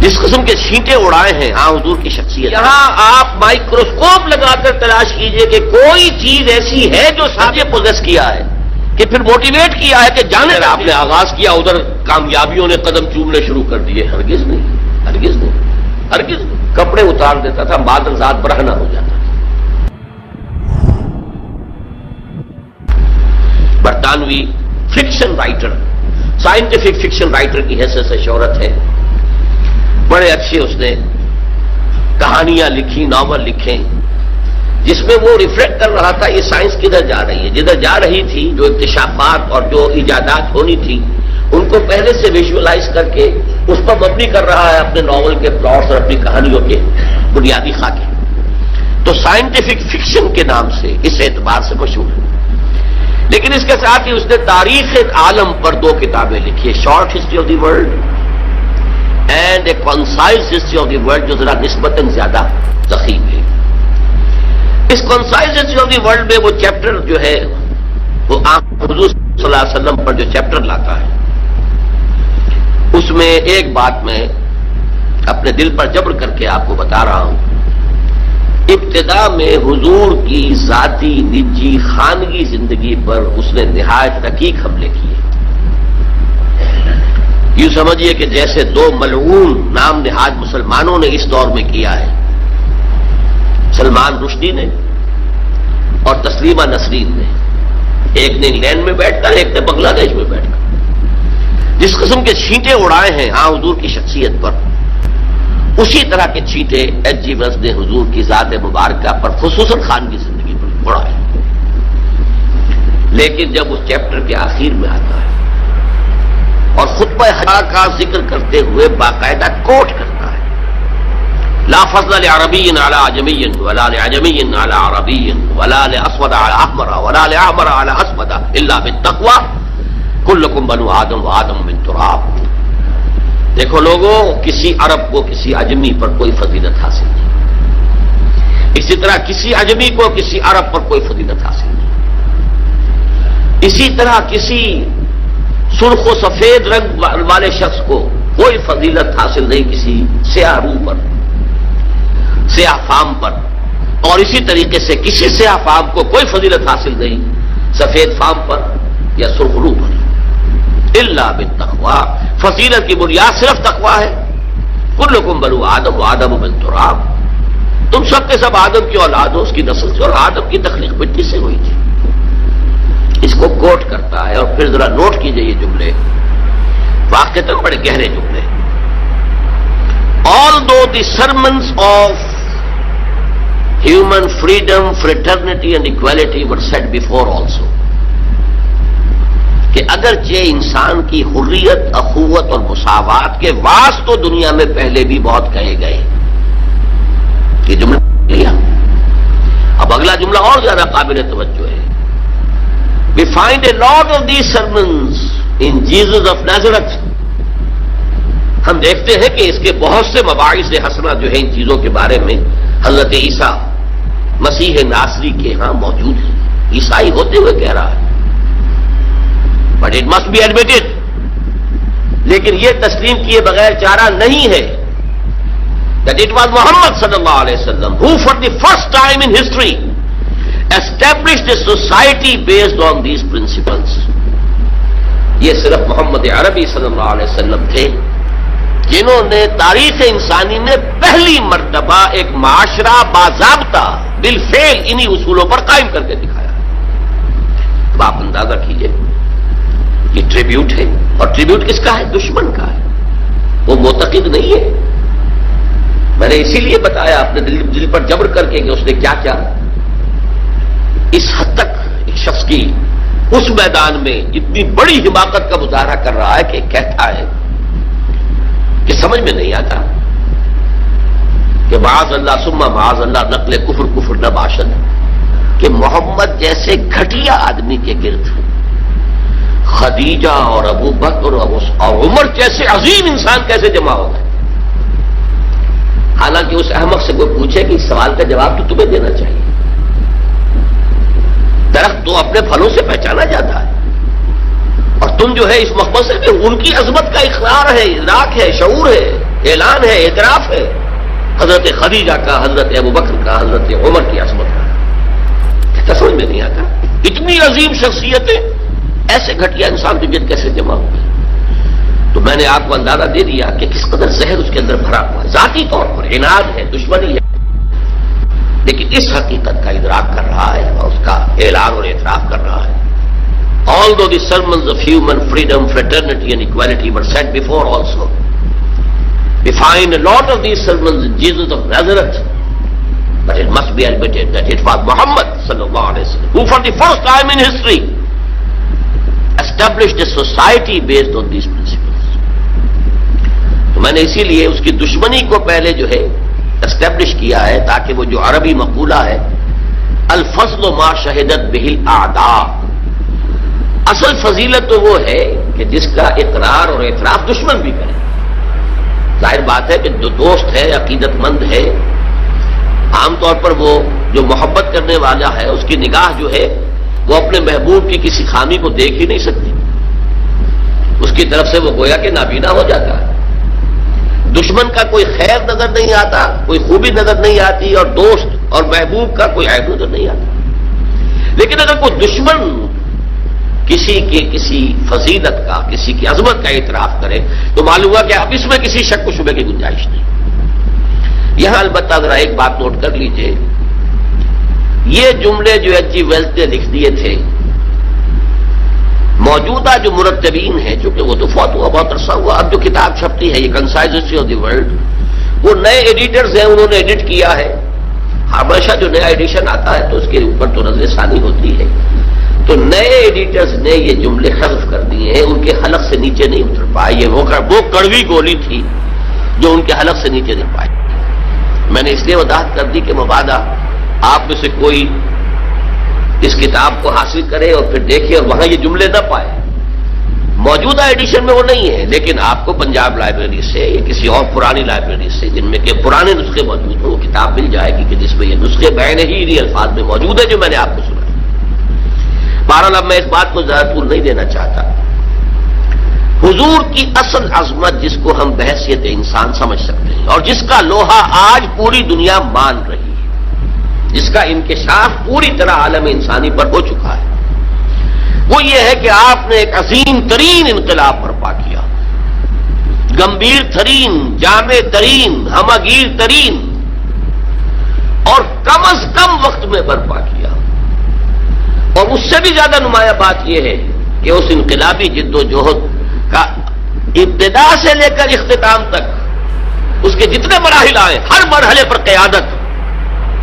جس قسم کے چھینٹے اڑائے ہیں حضور کی شخصیت. یہاں آپ مائکروسکوپ لگا کر تلاش کیجئے کہ کوئی چیز ایسی ہے جو ساتھ پوزیس کیا ہے کہ پھر موٹیویٹ کیا ہے کہ جانے آپ نے آغاز کیا ادھر کامیابیوں نے قدم چومنے شروع کر دیے. ہرگز نہیں، ہرگز نہیں، ہرگز نہیں. کپڑے اتار دیتا تھا، بادل ذات برہنہ ہو جاتا تھا. برطانوی fiction writer, scientific fiction writer کی حیثیت سے شہرت ہے. بڑے اچھے اس نے کہانیاں لکھی، ناول لکھے، جس میں وہ ریفلیکٹ کر رہا تھا یہ سائنس کدھر جا رہی ہے. جدھر جا رہی تھی، جو اکتشافات اور جو ایجادات ہونی تھی ان کو پہلے سے ویژولائز کر کے اس پر مبنی کر رہا ہے اپنے ناول کے پلاٹس اور اپنی کہانیوں کے بنیادی خاکے. تو سائنٹیفک فکشن کے نام سے اس اعتبار سے مشہور ہے. لیکن اس کے ساتھ ہی اس نے تاریخ عالم پر 2 کتابیں لکھی ہے، short history of the world and a concise history of the world, جو ذرا نسبتاً زیادہ ضخیم ہے. اس concise history of the world میں وہ چیپٹر جو ہے وہ حضور صلی اللہ علیہ وسلم پر جو چیپٹر لاتا ہے، اس میں ایک بات میں اپنے دل پر جبر کر کے آپ کو بتا رہا ہوں. ابتدا میں حضور کی ذاتی نجی خانگی زندگی پر اس نے نہایت رقیق حملے کیے. یوں سمجھیے کہ جیسے 2 ملعون نام نہاد مسلمانوں نے اس دور میں کیا ہے، سلمان رشدی نے اور تسلیمہ نسرین نے. ایک نے انگلینڈ میں بیٹھ کر، ایک نے بنگلہ دیش میں بیٹھ کر جس قسم کے چھینٹے اڑائے ہیں حضور کی شخصیت پر، اسی طرح کے چھینٹے ایچ جی ویلس نے حضور کی ذات مبارکہ پر خصوصاً خان کی زندگی پر اڑائے. لیکن جب اس چیپٹر کے آخر میں آتا ہے اور خطبہ حجہ کا ذکر کرتے ہوئے باقاعدہ کوٹ کرتا ہے، لا فضل لعربی علی عجمی ولا لعجمی علی عربی ولا لاسود علی احمر ولا لاحمر علی اسود الا بالتقوی کلکم بنو آدم وآدم من تراب. دیکھو لوگوں، کسی عرب کو کسی عجمی پر کوئی فضیلت حاصل نہیں، اسی طرح کسی عجمی کو کسی عرب پر کوئی فضیلت حاصل نہیں، اسی طرح کسی سرخ و سفید رنگ والے شخص کو کوئی فضیلت حاصل نہیں کسی سیاہ روح پر، سیاہ فام پر، اور اسی طریقے سے کسی سیاہ فام کو کوئی فضیلت حاصل نہیں سفید فام پر یا سرخ روح پر. الا بالتقوی، فضیلت کی بنیاد صرف تقوی ہے. کلکم بنو آدم وآدم من تراب، تم سب کے سب آدم کی اولاد ہو، اس کی نسل سے، اور آدم کی تخلیق مٹی سے ہوئی تھی. اس کو کوٹ کرتا ہے. اور پھر ذرا نوٹ کیجئے یہ جملے، واقعتاً بڑے گہرے جملے. Although the sermons of human freedom, fraternity and equality were said before also، کہ اگرچہ انسان کی حریت، اخوت اور مساوات کے واعظ تو دنیا میں پہلے بھی بہت کہے گئے. یہ جملہ لیا. اب اگلا جملہ اور زیادہ قابل توجہ ہے. We find a lot of these sermons in Jesus of Nazareth. ہم دیکھتے ہیں کہ اس کے بہت سے مباحث حسنہ جو ہیں ان چیزوں کے بارے میں حضرت عیسیٰ مسیح ناصری کے ہاں موجود ہیں. عیسائی ہوتے ہوئے کہہ رہا ہے، but it must be admitted. لیکن یہ تسلیم کیے بغیر چارہ نہیں ہے that it was Muhammad sallallahu alayhi wa sallam who for the first time in history established a society based on these principles. یہ صرف محمد عربی صلی اللہ علیہ وسلم تھے جنہوں نے تاریخ انسانی میں پہلی مرتبہ ایک معاشرہ باضابطہ بالفعل انہی اصولوں پر قائم کر کے دکھایا. اب آپ اندازہ کیجئے، یہ ٹریبیوٹ ہے، اور ٹریبیوٹ کس کا ہے؟ دشمن کا ہے. وہ معتقد نہیں ہے. میں نے اسی لیے بتایا اپنے دل پر جبر کر کے کہ اس نے کیا کیا. اس حد تک ایک شخص کی اس میدان میں اتنی بڑی حماقت کا مظاہرہ کر رہا ہے کہ کہتا ہے کہ سمجھ میں نہیں آتا کہ معاذ اللہ ثم معاذ اللہ نقل کفر نہ باشد، کہ محمد جیسے گھٹیا آدمی کے گرد خدیجہ اور ابو بکر اور عمر جیسے عظیم انسان کیسے جمع ہو گئے. حالانکہ اس احمق سے کوئی پوچھے کہ اس سوال کا جواب تو تمہیں دینا چاہیے. درخت تو اپنے پھلوں سے پہچانا جاتا ہے، اور تم جو ہے اس مقصد میں ان کی عظمت کا اقرار ہے، ادراک ہے، شعور ہے. اعلان ہے، اعتراف ہے حضرت خدیجہ کا، حضرت ابوبکر کا، حضرت عمر کی عظمت کا. کیا سمجھ میں نہیں آتا؟ اتنی عظیم شخصیتیں ایسے گھٹیا انسان کی جد کیسے جمع ہو گئی؟ تو میں نے آپ کو اندازہ دے دیا کہ کس قدر زہر اس کے اندر بھرا ہوا ہے. ذاتی طور پر عناد ہے، دشمنی ہے، لیکن اس حقیقت کا ادراک کر رہا ہے اور اس کا اعلان اور اعتراف کر رہا ہے. Although the sermons of human freedom, fraternity and equality were said before also, we find a lot of these sermons in Jesus of Nazareth, but it must be admitted that it was Muhammad sallallahu alaihi wasallam who for the first time in history established a society based on these principles. تو میں نے اسی لیے اس کی دشمنی کو پہلے جو ہے اسٹیبلش کیا ہے تاکہ وہ جو عربی مقولہ ہے الفضل ما شہدت بہ الاعداء، اصل فضیلت تو وہ ہے کہ جس کا اقرار اور اعتراف دشمن بھی کرے. ظاہر بات ہے کہ جو دوست ہے، عقیدت مند ہے، عام طور پر وہ جو محبت کرنے والا ہے اس کی نگاہ جو ہے وہ اپنے محبوب کی کسی خامی کو دیکھ ہی نہیں سکتی، اس کی طرف سے وہ گویا کہ نابینا ہو جاتا ہے. دشمن کا کوئی خیر نظر نہیں آتا، کوئی خوبی نظر نہیں آتی، اور دوست اور محبوب کا کوئی عیب نظر نہیں آتا. لیکن اگر کوئی دشمن کسی کی کسی فضیلت کا، کسی کی عظمت کا اعتراف کرے تو معلوم ہوا کہ اب اس میں کسی شک و شبے کی گنجائش نہیں. یہاں البتہ ذرا ایک بات نوٹ کر لیجئے، یہ جملے جو ایچ جی ویلز نے لکھ دیے تھے، موجودہ جو مرتبین ہیں، چونکہ وہ تو فوت ہوا بہت عرصہ ہوا، اب جو کتاب چھپتی ہے یہ concise history of the world, وہ نئے ایڈیٹرز ہیں، انہوں نے ایڈٹ کیا ہے. ہمیشہ جو نیا ایڈیشن آتا ہے تو اس کے اوپر تو نظر ثانی ہوتی ہے. تو نئے ایڈیٹرز نے یہ جملے حذف کر دیے ہیں، ان کے حلق سے نیچے نہیں اتر پائے. یہ وہ کڑوی گولی تھی جو ان کے حلق سے نیچے نہیں پائی. میں نے اس لیے وضاحت کر دی کہ مبادا آپ میں سے کوئی اس کتاب کو حاصل کرے اور پھر دیکھے اور وہاں یہ جملے نہ پائے. موجودہ ایڈیشن میں وہ نہیں ہے، لیکن آپ کو پنجاب لائبریری سے یا کسی اور پرانی لائبریری سے جن میں کہ پرانے نسخے موجود ہوں، وہ کتاب مل جائے گی کہ جس میں یہ نسخے بعین ہی انہی الفاظ میں موجود ہے جو میں نے آپ کو سنا. بہرحال اب میں اس بات کو زیادہ طول نہیں دینا چاہتا. حضور کی اصل عظمت جس کو ہم بحیثیت انسان سمجھ سکتے ہیں اور جس کا لوہا آج پوری دنیا مان رہی ہے، جس کا انکشاف پوری طرح عالم انسانی پر ہو چکا ہے، وہ یہ ہے کہ آپ نے ایک عظیم ترین انقلاب برپا کیا، گمبھیر ترین، جامع ترین، ہمگیر ترین اور کم از کم وقت میں برپا کیا. اور اس سے بھی زیادہ نمایاں بات یہ ہے کہ اس انقلابی جد و جہد کا ابتدا سے لے کر اختتام تک اس کے جتنے مراحل آئے، ہر مرحلے پر قیادت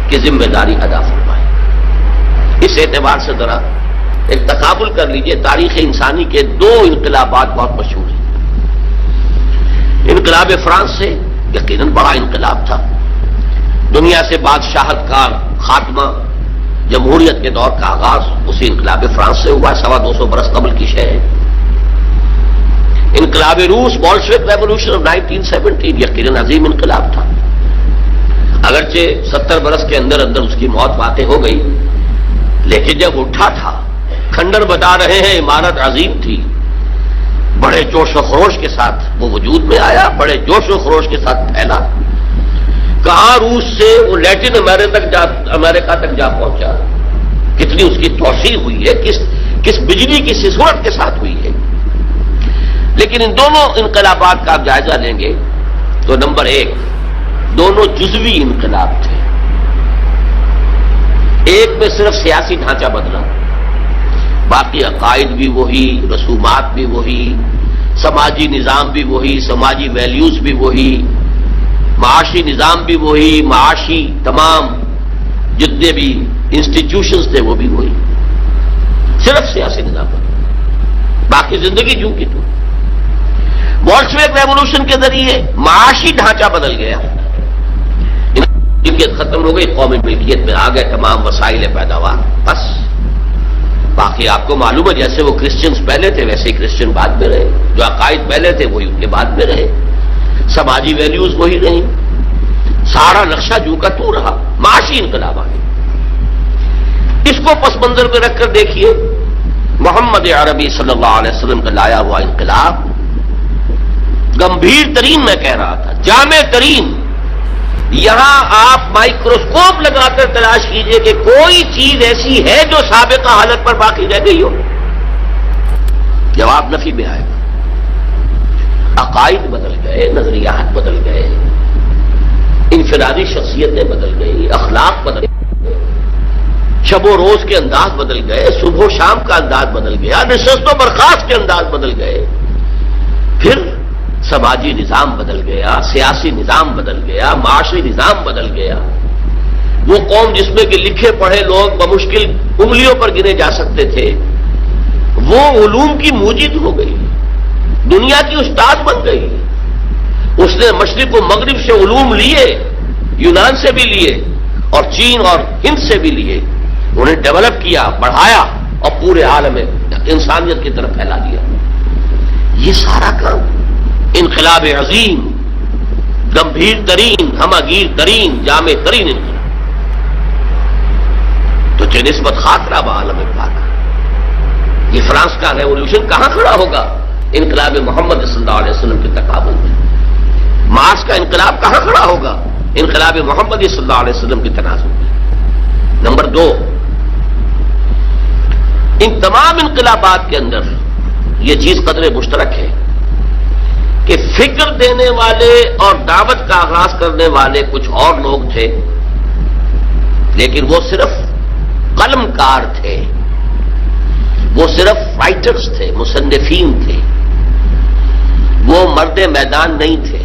کی ذمہ داری ادا فرمائی. اس اعتبار سے ذرا ایک تقابل کر لیجئے، تاریخ انسانی کے دو انقلابات بہت مشہور ہیں. انقلاب فرانس سے یقیناً بڑا انقلاب تھا، دنیا سے بادشاہت کا خاتمہ، جمہوریت کے دور کا آغاز اسی انقلاب فرانس سے ہوا، 250 برس قبل کی شے ہے. انقلاب روس، بولشوک ریولوشن آف 1917 یقیناً عظیم انقلاب تھا. اگرچہ 70 برس کے اندر اندر اس کی موت واقع ہو گئی، لیکن جب اٹھا تھا، کھنڈر بتا رہے ہیں، عمارت عظیم تھی، بڑے جوش و خروش کے ساتھ وہ وجود میں آیا، بڑے جوش و خروش کے ساتھ پھیلا. کہاں روس سے وہ لیٹن امریکہ تک جا پہنچا، کتنی اس کی توسیع ہوئی ہے، کس بجلی کی سسورت کے ساتھ ہوئی ہے. لیکن ان دونوں انقلابات کا آپ جائزہ لیں گے تو نمبر 1، دونوں جزوی انقلاب تھے. ایک میں صرف سیاسی ڈھانچہ بدلا، باقی عقائد بھی وہی، رسومات بھی وہی، سماجی نظام بھی وہی، سماجی ویلیوز بھی وہی، معاشی نظام بھی وہی، معاشی تمام جتنے بھی انسٹیٹیوشنز تھے وہ بھی وہی، صرف سیاسی نظام بدلا، باقی زندگی جو کی تو. بولشوک ریولوشن کے ذریعے معاشی ڈھانچہ بدل گیا، ملکیت ختم ہو گئی، قومی ملکیت میں آ گئے تمام وسائل پیداوار. بس باقی آپ کو معلوم ہے جیسے وہ کرسچنز پہلے تھے ویسے ہی کرسچن بعد میں رہے، جو عقائد پہلے تھے وہی ان کے بعد میں رہے، سماجی ویلیوز وہی رہیں، سارا نقشہ جو کا تو رہا. معاشی انقلاب آ گئے. اس کو پس منظر میں رکھ کر دیکھیے محمد عربی صلی اللہ علیہ وسلم کا لایا ہوا انقلاب گمبھیر ترین میں کہہ رہا تھا، جامع ترین. یہاں آپ مائکروسکوپ لگا کر تلاش کیجئے کہ کوئی چیز ایسی ہے جو سابقہ حالت پر باقی رہ گئی ہو. جواب نفی میں آئے گا. عقائد بدل گئے، نظریات بدل گئے، انفرادی شخصیتیں بدل گئی، اخلاق بدل گئے، شب و روز کے انداز بدل گئے، صبح و شام کا انداز بدل گیا، نشست و برخاست کے انداز بدل گئے. پھر سماجی نظام بدل گیا، سیاسی نظام بدل گیا، معاشی نظام بدل گیا. وہ قوم جس میں کہ لکھے پڑھے لوگ بمشکل انگلیوں پر گنے جا سکتے تھے، وہ علوم کی موجد ہو گئی، دنیا کی استاد بن گئی. اس نے مشرق و مغرب سے علوم لیے، یونان سے بھی لیے اور چین اور ہند سے بھی لیے، انہیں ڈیولپ کیا، بڑھایا اور پورے عالم انسانیت کی طرف پھیلا دیا. یہ سارا کام انقلاب عظیم، گمبھیر ترین، ہماگیر ترین، جامع ترین انقلاب. تو چہ نسبت خاطرہ بعالم پاک، یہ فرانس کا ریولوشن کہاں کھڑا ہوگا؟ انقلاب محمد صلی اللہ علیہ وسلم کے تقابل میں. مارس کا انقلاب کہاں کھڑا ہوگا؟ انقلاب محمد صلی اللہ علیہ وسلم کے تناظر میں. نمبر 2، ان تمام انقلابات کے اندر یہ چیز قدر مشترک ہے کہ فکر دینے والے اور دعوت کا آغاز کرنے والے کچھ اور لوگ تھے، لیکن وہ صرف قلم کار تھے، وہ صرف رائٹرز تھے، مصنفین تھے، وہ مرد میدان نہیں تھے.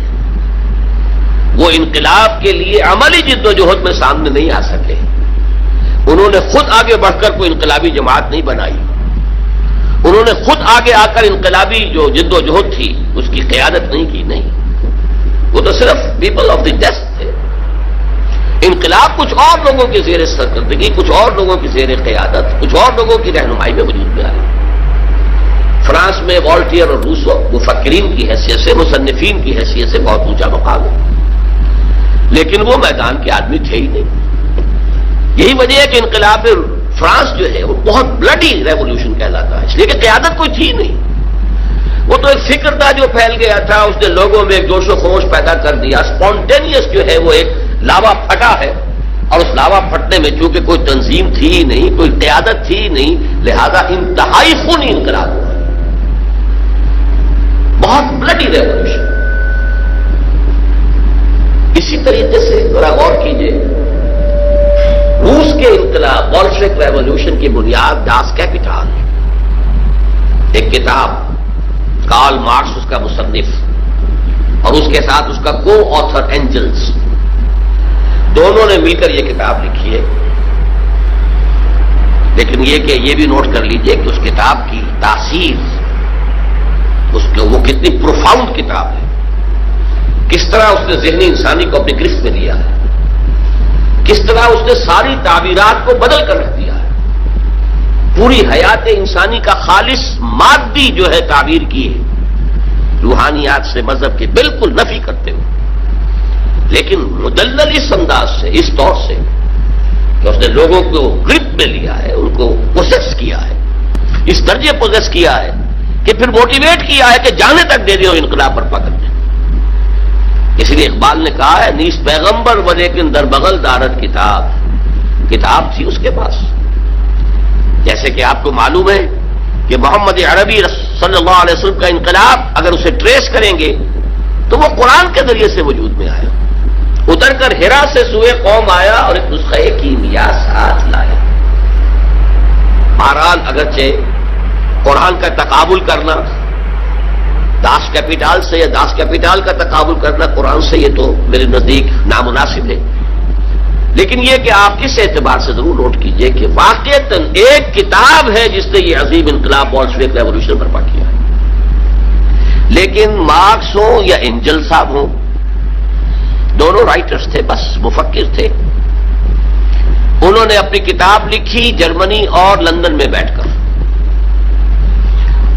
وہ انقلاب کے لیے عملی جد و جہد میں سامنے نہیں آ سکے. انہوں نے خود آگے بڑھ کر کوئی انقلابی جماعت نہیں بنائی. انہوں نے خود آگے آ کر انقلابی جو جد و جہد تھی اس کی قیادت نہیں کی. نہیں، وہ تو صرف پیپل آف دی ڈیسک تھے. انقلاب کچھ اور لوگوں کی زیر سرکردگی، کچھ اور لوگوں کی زیر قیادت، کچھ اور لوگوں کی رہنمائی میں وجود میں آئی. فرانس میں والٹیئر اور روسو مفکرین کی حیثیت سے، مصنفین کی حیثیت سے بہت اونچا مقام ہے، لیکن وہ میدان کے آدمی تھے ہی نہیں. یہی وجہ ہے کہ انقلاب فرانس جو ہے وہ بہت بلڈی ریولوشن کہلاتا ہے، اس لیے کہ قیادت کوئی تھی نہیں. وہ تو ایک فکر تھا جو پھیل گیا تھا، اس نے لوگوں میں ایک جوش و خروش پیدا کر دیا. اسپونٹینیس جو ہے وہ ایک لاوا پھٹا ہے، اور اس لاوا پھٹنے میں چونکہ کوئی تنظیم تھی ہی نہیں، کوئی قیادت تھی ہی نہیں، لہذا انتہائی خونی انقلاب ہوا. بہت بلڈی ریولوشن. اسی طریقے سے ذرا غور کیجئے، روس کے انقلاب بولشوک ریولوشن کی بنیاد داس کیپیٹال، ایک کتاب، کارل مارکس اس کا مصنف اور اس کے ساتھ اس کا کو آتھر اینجلز، دونوں نے مل کر یہ کتاب لکھی ہے. لیکن یہ کہ یہ بھی نوٹ کر لیجئے کہ اس کتاب کی تاثیر، وہ کتنی پروفاؤنڈ کتاب ہے، کس طرح اس نے ذہنی انسانی کو اپنی گرفت میں لیا ہے، کس طرح اس نے ساری تعبیرات کو بدل کر رکھ دیا ہے. پوری حیات انسانی کا خالص مادی جو ہے تعبیر کی ہے، روحانیات سے، مذہب کے بالکل نفی کرتے ہوئے، لیکن مدلل اس انداز سے، اس طور سے کہ اس نے لوگوں کو گرپ میں لیا ہے، ان کو پوزیس کیا ہے، اس درجے پوزیس کیا ہے کہ پھر موٹیویٹ کیا ہے کہ جانے تک دے دیں انقلاب برپا کرنے. اس لیے اقبال نے کہا ہے، نیس پیغمبر و لیکن در بغل دارت کتاب، کتاب تھی اس کے پاس. جیسے کہ آپ کو معلوم ہے کہ محمد عربی صلی اللہ علیہ وسلم کا انقلاب اگر اسے ٹریس کریں گے تو وہ قرآن کے ذریعے سے وجود میں آیا. اتر کر ہرا سے سوئے قوم آیا اور ایک نسخہ کیمیا ساتھ لایا. بہرحال اگرچہ قرآن کا تقابل کرنا داس کیپیٹال سے یا داس کیپیٹال کا تقابل کرنا قرآن سے، یہ تو میرے نزدیک نامناسب ہے. لیکن یہ کہ آپ اس اعتبار سے ضرور نوٹ کیجئے کہ واقعتاً ایک کتاب ہے جس نے یہ عظیم انقلاب بولشوک ریولوشن برپا کیا ہے. لیکن مارکس ہوں یا اینجل صاحب ہوں، دونوں رائٹرز تھے، بس مفکر تھے. انہوں نے اپنی کتاب لکھی جرمنی اور لندن میں بیٹھ کر،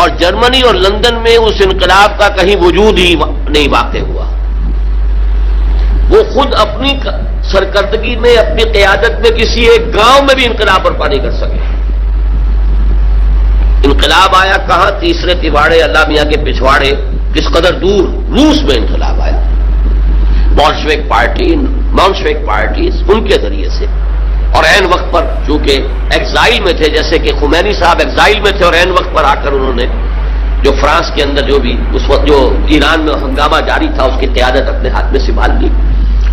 اور جرمنی اور لندن میں اس انقلاب کا کہیں وجود ہی نہیں واقع ہوا. وہ خود اپنی سرکردگی میں، اپنی قیادت میں کسی ایک گاؤں میں بھی انقلاب برپا نہیں کر سکے. انقلاب آیا کہاں؟ تیسرے تیواڑے، اللہ میاں کے پچھواڑے کس قدر دور روس میں انقلاب آیا، بولشوک پارٹیز ان کے ذریعے سے، اور عین وقت پر چونکہ ایگزائل میں تھے، جیسے کہ خمینی صاحب ایگزائل میں تھے اور عین وقت پر آ کر انہوں نے جو فرانس کے اندر جو بھی اس وقت جو ایران میں ہنگامہ جاری تھا اس کی قیادت اپنے ہاتھ میں سنبھال لی،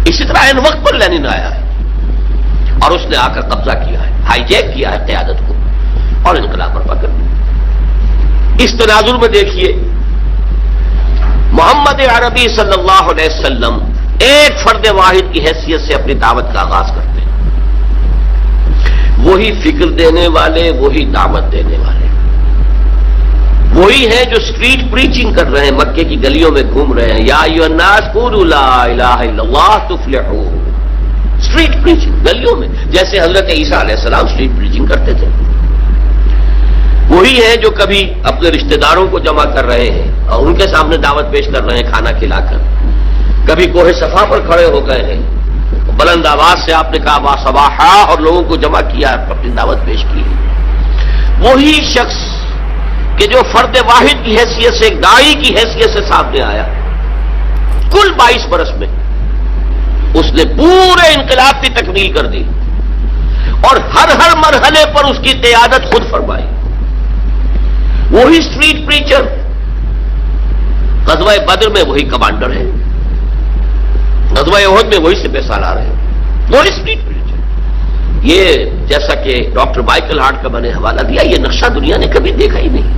اسی طرح عین وقت پر لینن آیا ہے اور اس نے آ کر قبضہ کیا ہے، ہائی جیک کیا ہے قیادت کو اور انقلاب برپا کر دیا۔ اس تناظر میں دیکھیے محمد عربی صلی اللہ علیہ وسلم ایک فرد واحد کی حیثیت سے اپنی دعوت کا آغاز کرتے ہیں، وہی فکر دینے والے، وہی دعوت دینے والے، وہی ہیں جو اسٹریٹ پریچنگ کر رہے ہیں، مکے کی گلیوں میں گھوم رہے ہیں، یا ایھا الناس قولوا لا الہ الا اللہ تفلحوا، اسٹریٹ پریچنگ گلیوں میں، جیسے حضرت عیسیٰ علیہ السلام اسٹریٹ پریچنگ کرتے تھے۔ وہی ہیں جو کبھی اپنے رشتہ داروں کو جمع کر رہے ہیں اور ان کے سامنے دعوت پیش کر رہے ہیں کھانا کھلا کر، کبھی کوہ صفا پر کھڑے ہو گئے ہیں، بلند آواز سے آپ نے کہا وا صباحا اور لوگوں کو جمع کیا، اپنی دعوت پیش کی۔ وہی شخص کہ جو فرد واحد کی حیثیت سے، داعی کی حیثیت سے سامنے آیا، کل 22 برس میں اس نے پورے انقلاب کی تکمیل کر دی اور ہر مرحلے پر اس کی قیادت خود فرمائی۔ وہی اسٹریٹ پریچر، غزوہ بدر میں وہی کمانڈر ہے، غزوہ احد میں وہی سپہ سالار ہے، وہی اسٹریٹ پریچر۔ یہ جیسا کہ ڈاکٹر مائیکل ہارٹ کا میں نے حوالہ دیا، یہ نقشہ دنیا نے کبھی دیکھا ہی نہیں،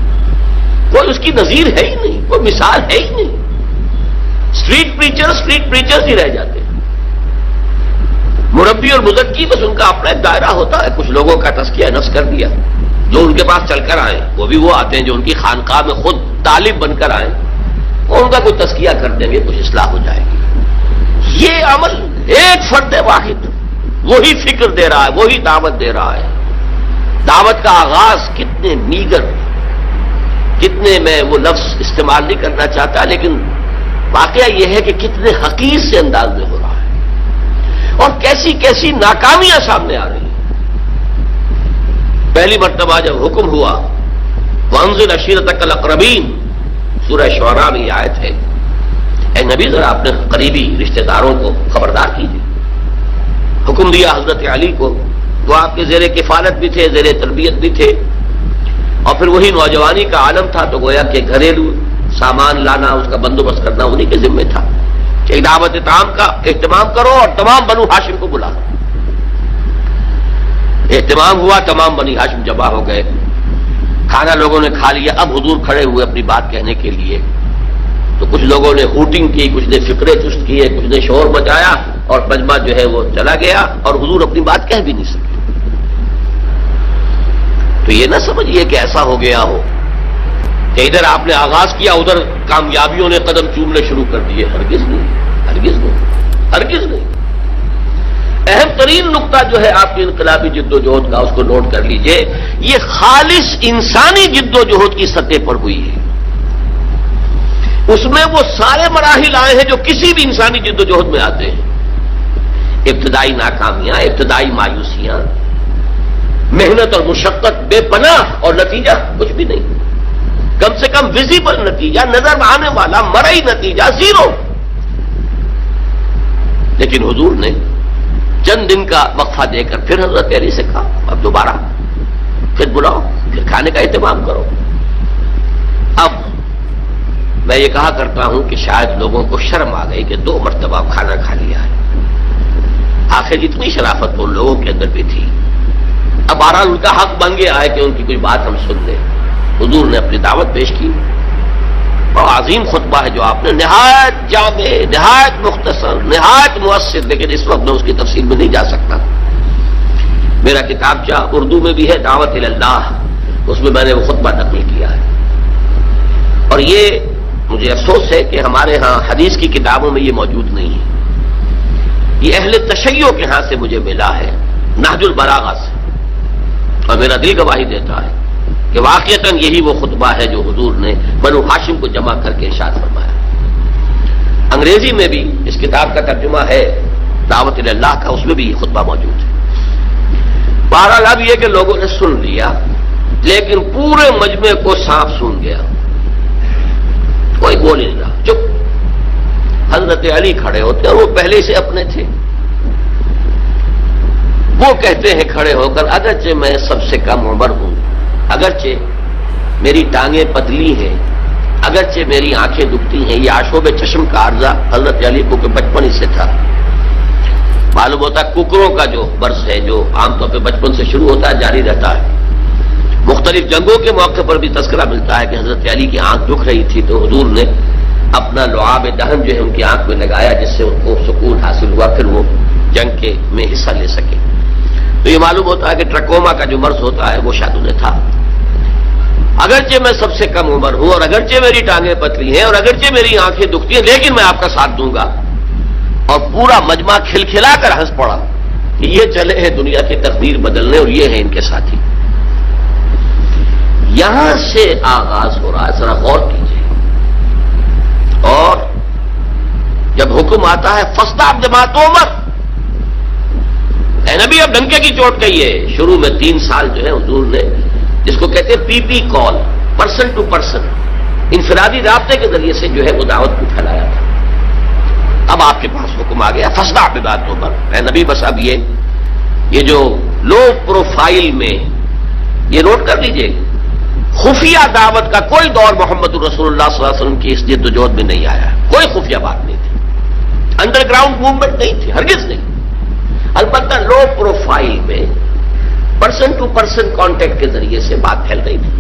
کوئی اس کی نظیر ہے ہی نہیں، کوئی مثال ہے ہی نہیں۔ اسٹریٹ پریچرز ہی رہ جاتے ہیں، مربی اور مزکی بس ان کا اپنا ایک دائرہ ہوتا ہے، کچھ لوگوں کا تزکیہ نفس کر دیا، جو ان کے پاس چل کر آئے وہ بھی وہ آتے ہیں جو ان کی خانقاہ میں خود طالب بن کر آئے، اور ان کا کوئی تزکیہ کر دیں گے، کچھ اصلاح ہو جائے گی۔ یہ عمل ایک فرد واحد وہی فکر دے رہا ہے، وہی دعوت دے رہا ہے۔ دعوت کا آغاز کتنے میگر، کتنے میں وہ لفظ استعمال نہیں کرنا چاہتا، لیکن واقعہ یہ ہے کہ کتنے حقیر سے انداز میں ہو رہا ہے اور کیسی کیسی ناکامیاں سامنے آ رہی ہیں۔ پہلی مرتبہ جب حکم ہوا وانذر عشیرتک الاقربین، سورہ شعراء میں یہ آیت ہے، اے نبی ذرا اپنے قریبی رشتہ داروں کو خبردار کیجیے۔ حکم دیا حضرت علی کو، وہ آپ کے زیر کفالت بھی تھے، زیر تربیت بھی تھے، اور پھر وہی نوجوانی کا عالم تھا، تو گویا کہ گھریلو سامان لانا، اس کا بندوبست کرنا انہی کے ذمہ تھا کہ دعوت طعام کا اہتمام کرو اور تمام بنو ہاشم کو بلا لو۔ اہتمام ہوا، تمام بنی ہاشم جمع ہو گئے، کھانا لوگوں نے کھا لیا۔ اب حضور کھڑے ہوئے اپنی بات کہنے کے لیے، تو کچھ لوگوں نے ہوٹنگ کی، کچھ نے فقرے چست کیے، کچھ نے شور مچایا، اور مجمع جو ہے وہ چلا گیا اور حضور اپنی بات کہہ بھی نہیں سکے۔ تو یہ نہ سمجھیے کہ ایسا ہو گیا ہو کہ ادھر آپ نے آغاز کیا، ادھر کامیابیوں نے قدم چومنے شروع کر دیے، ہرگز نہیں، ہرگز نہیں، ہرگز نہیں۔ اہم ترین نقطہ جو ہے آپ کی انقلابی جد و جہد کا، اس کو نوٹ کر لیجئے، یہ خالص انسانی جد و جہد کی سطح پر ہوئی ہے۔ اس میں وہ سارے مراحل آئے ہیں جو کسی بھی انسانی جد و جہد میں آتے ہیں، ابتدائی ناکامیاں، ابتدائی مایوسیاں، محنت اور مشقت بے پناہ، اور نتیجہ کچھ بھی نہیں، کم سے کم ویزیبل نتیجہ، نظر آنے والا مرئی نتیجہ زیرو۔ لیکن حضور نے چند دن کا وقفہ دے کر پھر حضرت علی سے کہا اب دوبارہ پھر بلاؤ، پھر کھانے کا اہتمام کرو۔ اب میں یہ کہا کرتا ہوں کہ شاید لوگوں کو شرم آ گئی کہ 2 مرتبہ کھانا کھا لیا ہے، آخر اتنی شرافت تو لوگوں کے اندر بھی تھی۔ اب بہرحال ان کا حق بن گیا ہے کہ ان کی کوئی بات ہم سن لیں۔ حضور نے اپنی دعوت پیش کی، اور عظیم خطبہ ہے جو آپ نے، نہایت جامع، نہایت مختصر، نہایت مؤثر، لیکن اس وقت میں اس کی تفصیل میں نہیں جا سکتا۔ میرا کتابچہ اردو میں بھی ہے، دعوت اللہ، اس میں میں نے وہ خطبہ نقل کیا ہے۔ اور یہ مجھے افسوس ہے کہ ہمارے ہاں حدیث کی کتابوں میں یہ موجود نہیں ہے، یہ اہل تشیع کے ہاں سے مجھے ملا ہے، نہج البلاغہ سے، اور میرا دل گواہی دیتا ہے کہ واقعتاً یہی وہ خطبہ ہے جو حضور نے بنو ہاشم کو جمع کر کے ارشاد فرمایا۔ انگریزی میں بھی اس کتاب کا ترجمہ ہے دعوت اللہ کا، اس میں بھی یہ خطبہ موجود ہے۔ بہرحال اب یہ کہ لوگوں نے سن لیا، لیکن پورے مجمع کو سانپ سون گیا، کوئی بول ہی نہیں رہا، چپ۔ حضرت علی کھڑے ہوتے ہیں، وہ پہلے سے اپنے تھے، وہ کہتے ہیں کھڑے ہو کر، اگرچہ میں سب سے کم عمر ہوں، اگرچہ میری ٹانگیں پتلی ہیں، اگرچہ میری آنکھیں دکھتی ہیں، یہ آشوب چشم کا عارضہ حضرت علی کو کہ بچپن ہی سے تھا۔ معلوم ہوتا ہے ککروں کا جو برس ہے، جو عام طور پہ بچپن سے شروع ہوتا ہے، جاری رہتا ہے۔ مختلف جنگوں کے موقع پر بھی تذکرہ ملتا ہے کہ حضرت علی کی آنکھ دکھ رہی تھی تو حضور نے اپنا لعاب دہن جو ہے ان کی آنکھ میں لگایا، جس سے ان کو سکون حاصل ہوا، پھر وہ جنگ کے میں حصہ لے سکے۔ تو یہ معلوم ہوتا ہے کہ ٹرکوما کا جو مرض ہوتا ہے وہ شاید انہیں تھا۔ اگرچہ میں سب سے کم عمر ہوں، اور اگرچہ میری ٹانگیں پتلی ہیں، اور اگرچہ میری آنکھیں دکھتی ہیں، لیکن میں آپ کا ساتھ دوں گا۔ اور پورا مجمع کھلکھلا کر ہنس پڑا کہ یہ چلے ہیں دنیا کی تقدیر بدلنے، اور یہ ہیں ان کے ساتھی۔ یہاں سے آغاز ہو رہا ہے، ذرا غور کیجیے۔ اور جب حکم آتا ہے فَاصْدَعْ بِمَا تُؤْمَرُ، اے نبی اب ڈنکے کی چوٹ کہیے۔ شروع میں 3 سال جو ہے حضور نے جس کو کہتے ہیں پی پی کال، پرسن ٹو پرسن، انفرادی رابطے کے ذریعے سے جو ہے وہ دعوت کو پھیلایا تھا۔ اب آپ کے پاس حکم آ گیا فَاصْدَعْ بِمَا تُؤْمَرُ، اے نبی بس اب یہ جو لو پروفائل میں یہ نوٹ کر لیجئے، خفیہ دعوت کا کوئی دور محمد رسول اللہ صلی اللہ علیہ وسلم کی اس جد و جہد میں نہیں آیا، کوئی خفیہ بات نہیں تھی، انڈر گراؤنڈ موومنٹ نہیں تھی، ہرگز نہیں۔ البتہ لو پروفائل میں پرسن ٹو پرسن کانٹیکٹ کے ذریعے سے بات پھیل رہی تھی۔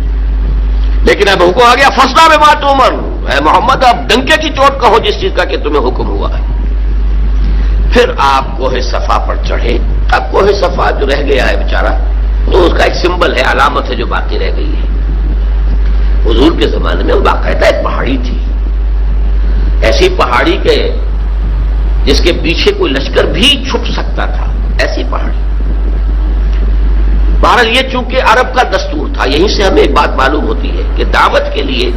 لیکن اب حکم آ گیا فَاصْدَعْ بِمَا تُؤْمَرُ، اے محمد اب ڈنکے کی چوٹ کہو جس چیز کا کہ تمہیں حکم ہوا ہے۔ پھر آپ کوہ صفا پر چڑھے۔ اب کوہ صفا جو رہ گیا ہے بیچارہ، تو اس کا ایک سمبل ہے، علامت ہے جو باقی رہ گئی ہے۔ حضور کے زمانے میں باقاعدہ ایک پہاڑی تھی، ایسی پہاڑی کے جس کے پیچھے کوئی لشکر بھی چھپ سکتا تھا، ایسی پہاڑی۔ بہرحال یہ چونکہ عرب کا دستور تھا، یہیں سے ہمیں ایک بات معلوم ہوتی ہے کہ دعوت کے لیے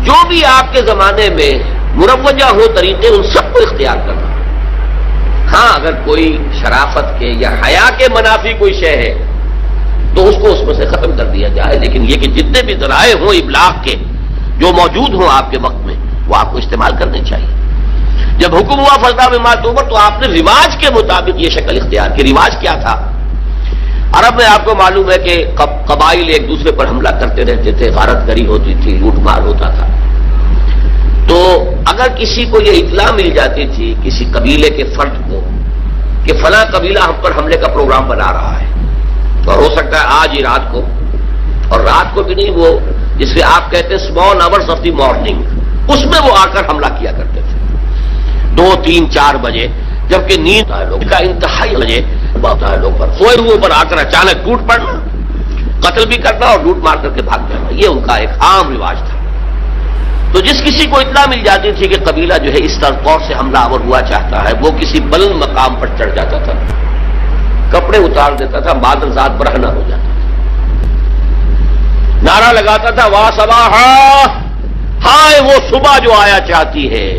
جو بھی آپ کے زمانے میں مروجہ ہو طریقے، ان سب کو اختیار کرنا۔ ہاں اگر کوئی شرافت کے یا حیا کے منافی کوئی شے ہے تو اس کو اس میں سے ختم کر دیا جائے، لیکن یہ کہ جتنے بھی ذرائع ہوں ابلاغ کے جو موجود ہوں آپ کے وقت میں، وہ آپ کو استعمال کرنے چاہیے۔ جب حکم ہوا فَاصْدَعْ بِمَا تُؤْمَرُ تو آپ نے رواج کے مطابق یہ شکل اختیار کی۔ رواج کیا تھا؟ عرب میں آپ کو معلوم ہے کہ قبائل ایک دوسرے پر حملہ کرتے رہتے تھے، غارت گری ہوتی تھی، لوٹ مار ہوتا تھا۔ تو اگر کسی کو یہ اطلاع مل جاتی تھی کسی قبیلے کے فرد کو کہ فلاں قبیلہ ہم پر حملے کا پروگرام بنا رہا ہے، اور ہو سکتا ہے آج ہی رات کو، اور رات کو بھی نہیں، وہ جس سے آپ کہتے ہیں small hours of the morning, اس میں وہ آ کر حملہ کیا کرتے تھے 2, 3, 4 بجے، جبکہ نیند ہے لوگ کا انتہائی بجے ہوتا ہے لوگ پر سوئے ہوئے پر آ کر اچانک ٹوٹ پڑنا، قتل بھی کرنا اور لوٹ مار کر کے بھاگ جانا، یہ ان کا ایک عام رواج تھا۔ تو جس کسی کو اطلاع مل جاتی تھی کہ قبیلہ جو ہے اس طور سے حملہ آور ہوا چاہتا ہے، وہ کسی بلند مقام پر چڑھ جاتا تھا، کپڑے اتار دیتا تھا، بادل ذات برہنہ ہو جاتا تھا، نعرہ لگاتا تھا واہ صباحا، ہائے وہ صبح جو آیا چاہتی ہے،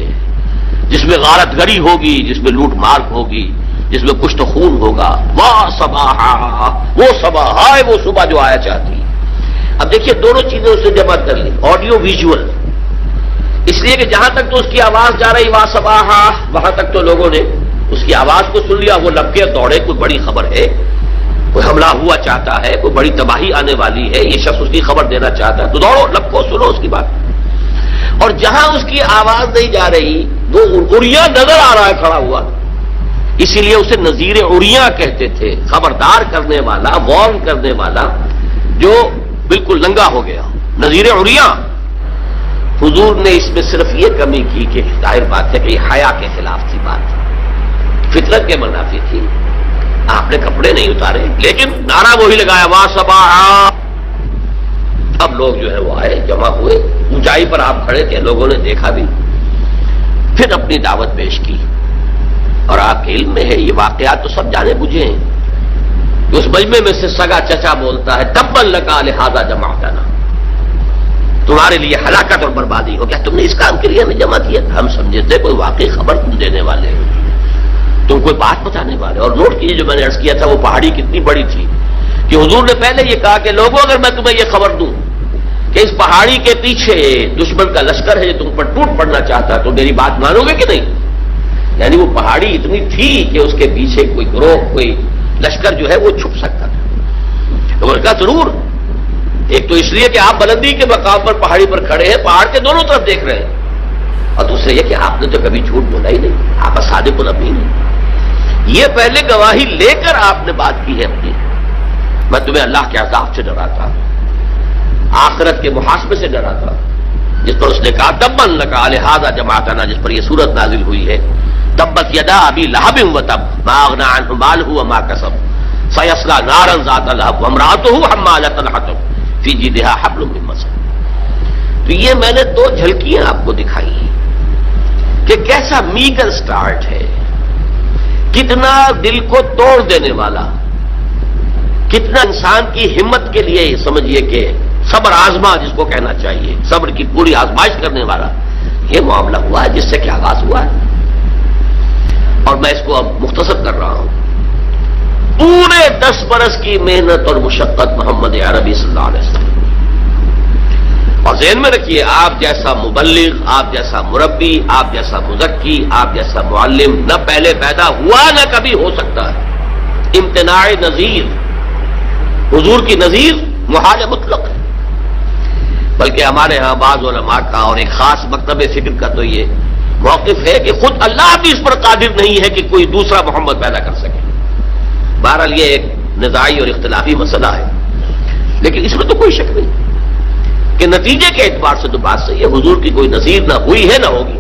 جس میں غارت گری ہوگی، جس میں لوٹ مار ہوگی، جس میں کشت خون ہوگا، واہ صباحا، وہ صبح، ہائے وہ صبح جو آیا چاہتی ہے۔ اب دیکھیے دونوں چیزیں اسے جمع کر لی، آڈیو ویژول، اس لیے کہ جہاں تک تو اس کی آواز جا رہی واہ صباحا، وہاں تک تو لوگوں نے اس کی آواز کو سن لیا، وہ لب کے دوڑے، کوئی بڑی خبر ہے، کوئی حملہ ہوا چاہتا ہے، کوئی بڑی تباہی آنے والی ہے، یہ شخص اس کی خبر دینا چاہتا ہے، تو دوڑو لب کو سنو اس کی بات۔ اور جہاں اس کی آواز نہیں جا رہی، وہ عریاں نظر آ رہا ہے کھڑا ہوا، اسی لیے اسے نذیر عریاں کہتے تھے، خبردار کرنے والا، وارن کرنے والا جو بالکل ننگا ہو گیا، نذیر عریاں۔ حضور نے اس میں صرف یہ کمی کی کہ ظاہر بات ہے کہ یہ حیا کے خلاف تھی بات، فطرت کے منافی تھی، آپ نے کپڑے نہیں اتارے، لیکن نعرہ وہی لگایا واہ صباحا۔ اب لوگ جو ہے وہ آئے، جمع ہوئے، اونچائی پر آپ کھڑے تھے، لوگوں نے دیکھا بھی، پھر اپنی دعوت پیش کی۔ اور آپ کے علم میں ہے یہ واقعات تو سب جانے بوجھے ہیں کہ اس مجمع میں سے سگا چچا بولتا ہے تبا لکا لہذا جمعتنا، تمہارے لیے ہلاکت اور بربادی ہو گیا، تم نے اس کام کے لیے ہمیں جمع کیا تھا، ہم سمجھے تھے کوئی واقعی خبر تم دینے والے ہو، تم کوئی بات بتانے والے۔ اور نوٹ کیجیے جو میں نے عرض کیا تھا، وہ پہاڑی کتنی بڑی تھی کہ حضور نے پہلے یہ کہا کہ لوگوں اگر میں تمہیں یہ خبر دوں کہ اس پہاڑی کے پیچھے دشمن کا لشکر ہے جو تم پر ٹوٹ پڑنا چاہتا ہے، تو میری بات مانو گے کہ نہیں؟ یعنی وہ پہاڑی اتنی تھی کہ اس کے پیچھے کوئی گروہ، کوئی لشکر جو ہے وہ چھپ سکتا تھا۔ تو انہوں نے کہا ضرور، ایک تو اس لیے کہ آپ بلندی کے مقام پر پہاڑی پر کھڑے ہیں، پہاڑ کے دونوں طرف دیکھ رہے ہیں، اور دوسرے یہ کہ آپ نے تو کبھی جھوٹ بولا ہی نہیں، آپ صادق الامین ہیں۔ یہ پہلے گواہی لے کر آپ نے بات کی ہے اپنی، میں تمہیں اللہ کے عذاب سے ڈراتا، آخرت کے محاسبے سے ڈراتا، جس پر اس نے کہا تبا لکا لہذا جماعتنا، جس پر یہ سورت نازل ہوئی ہے، تبت یدا ابی لہب وتب ما اغنی عنہ مالہ وما کسب سیصلی نارا ذات لہب وامرأتہ حمالۃ الحطب فی جیدہا حبل من مسد۔ تو یہ میں نے دو جھلکیاں آپ کو دکھائی ہیں کہ کیسا میگر سٹارٹ ہے، کتنا دل کو توڑ دینے والا، کتنا انسان کی ہمت کے لیے سمجھیے کہ صبر آزما جس کو کہنا چاہیے، صبر کی پوری آزمائش کرنے والا یہ معاملہ ہوا ہے جس سے کیا آغاز ہوا ہے۔ اور میں اس کو اب مختصر کر رہا ہوں۔ پورے 10 برس کی محنت اور مشقت محمد عربی صلی اللہ علیہ وسلم، اور ذہن میں رکھیے آپ جیسا مبلغ، آپ جیسا مربی، آپ جیسا مزکی، آپ جیسا معلم نہ پہلے پیدا ہوا نہ کبھی ہو سکتا ہے۔ امتناع نظیر، حضور کی نظیر محال مطلق ہے، بلکہ ہمارے ہاں بعض علماء کا اور ایک خاص مکتب فکر کا تو یہ موقف ہے کہ خود اللہ بھی اس پر قادر نہیں ہے کہ کوئی دوسرا محمد پیدا کر سکے۔ بہرحال یہ ایک نزاعی اور اختلافی مسئلہ ہے، لیکن اس میں تو کوئی شک نہیں کہ نتیجے کے اعتبار سے تو بات صحیح ہے، حضور کی کوئی نظیر نہ ہوئی ہے نہ ہوگی۔